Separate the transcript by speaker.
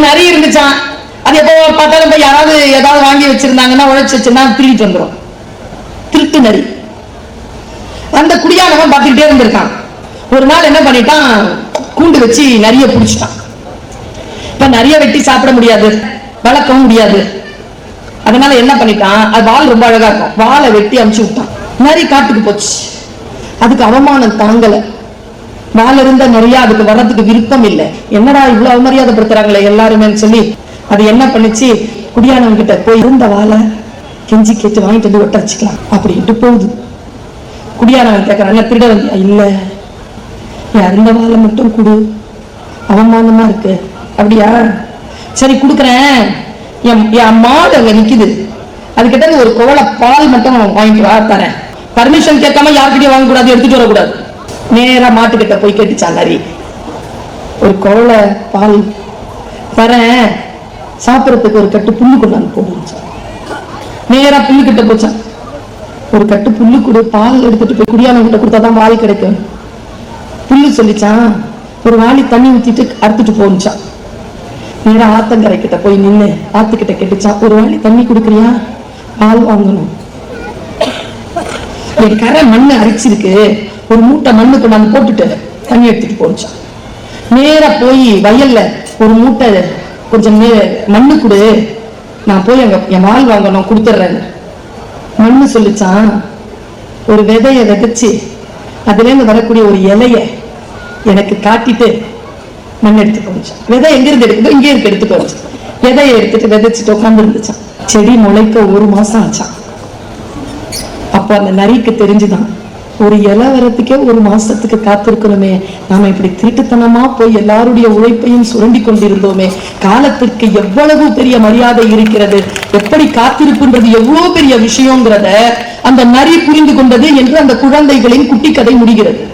Speaker 1: நிறைய இருந்துச்சான். அது எப்போ பார்த்தாலும் போய் யாராவது ஏதாவது வாங்கி வச்சிருந்தாங்கன்னா உழைச்சி வச்சிருந்தா திருட்டு வந்துடும். திருட்டு நரி. அந்த குடியானவன் பார்த்துக்கிட்டே இருந்திருக்கான். ஒரு நாள் என்ன பண்ணிட்டான், கூண்டு வச்சு நிறைய பிடிச்சிட்டான். இப்ப நிறைய வெட்டி சாப்பிட முடியாது, வளர்க்கவும் முடியாது. அதனால என்ன பண்ணிட்டான், அது வால் ரொம்ப அழகா இருக்கும், வாழை வெட்டி அமுச்சு விட்டான். நரி காட்டுக்கு போச்சு. அதுக்கு அவமானம் தாங்கல. வால் இருந்த நிறைய அதுக்கு வர்றதுக்கு விருப்பம் இல்லை. என்னடா இவ்வளவு அவமரியாதைப்படுத்துறாங்களே எல்லாருமே சொல்லி அது என்ன பண்ணிச்சு, குடியானவன் கிட்ட போய் இருந்த வாழை கெஞ்சி கேட்டு வாங்கிட்டு வந்து ஒட்ட வச்சுக்கலாம் அப்படின்ட்டு போகுது. குடியானவன் கேட்கறான், திருட வந்தியா? இல்ல, இருந்த வாழை மட்டும் கொடு, அவமானமா இருக்கு. அப்படியா, சரி கொடுக்குறேன். என் மாடு அங்க நிக்குது, அதுக்கிட்ட ஒரு குவளை பால் மட்டும் வாங்கிட்டு வா தரேன். பர்மிஷன் கேட்காம யாருக்கிட்டையும் வாங்க கூடாது, எடுத்துட்டு வரக்கூடாது. நேரா மாட்டுக்கிட்ட போய் கேட்டுச்சான் நரி, ஒரு குவளை பால் தரேன், சாப்பிடறதுக்கு ஒரு கட்டு புல்லு கொண்டாந்து போடுச்சு. நேரா புல்லு கிட்ட போச்சான். ஒரு கட்டு புல்லு கொடு, பால் எடுத்துட்டு போய் குடியானவங்க கிட்ட கொடுத்தாதான் பால் கிடைக்கும். புல்லு சொல்லிச்சான். ஒரு வாளி தண்ணி ஊத்திட்டு அறுத்துட்டு போச்சான். நேரா ஆத்தங்கரை கிட்ட போய் நின்று ஆத்துக்கிட்ட கேட்டுச்சான், ஒரு வாளி தண்ணி குடுக்குறியா, பால் வாங்கணும். என் கரை மண்ணு அரைச்சிருக்கு, ஒரு மூட்டை மண்ணு கொண்டாந்து போட்டுட்டு தண்ணி எடுத்துட்டு போச்சான். நேரா போய் வயல்ல ஒரு மூட்டை கொஞ்சம் மண்ணு கொடு, நான் போய் அங்க என் பால் வாங்கணும், கொடுத்துட்றேன். மண்ணு சொல்லிச்சான். ஒரு விதைய விதைச்சு அதுல இருந்து வரக்கூடிய ஒரு இலைய எனக்கு காட்டிட்டு மண் எடுத்துட்டு வந்துச்சான். விதை எங்க இருந்து எடுக்குதோ இங்கே இருக்கு, எடுத்துட்டு வந்துச்சு. விதையை எடுத்துட்டு விதைச்சிட்டு உட்கார்ந்து இருந்துச்சான். செடி முளைக்க 1 மாசம் ஆச்சான். அப்போ அந்த நரிக்கு தெரிஞ்சுதான், ஒரு இலை வரத்துக்கே 1 மாசத்துக்கு காத்திருக்கணுமே, நாம இப்படி திருட்டுத்தனமா போய் எல்லாருடைய உழைப்பையும் சுரண்டி கொண்டிருந்தோமே, காலத்திற்கு எவ்வளவு பெரிய மரியாதை இருக்கிறது, எப்படி காத்திருப்புன்றது எவ்வளவு பெரிய விஷயங்கிறத அந்த நரி புரிந்து கொண்டது என்று அந்த குழந்தைகளின் குட்டி கதை முடிகிறது.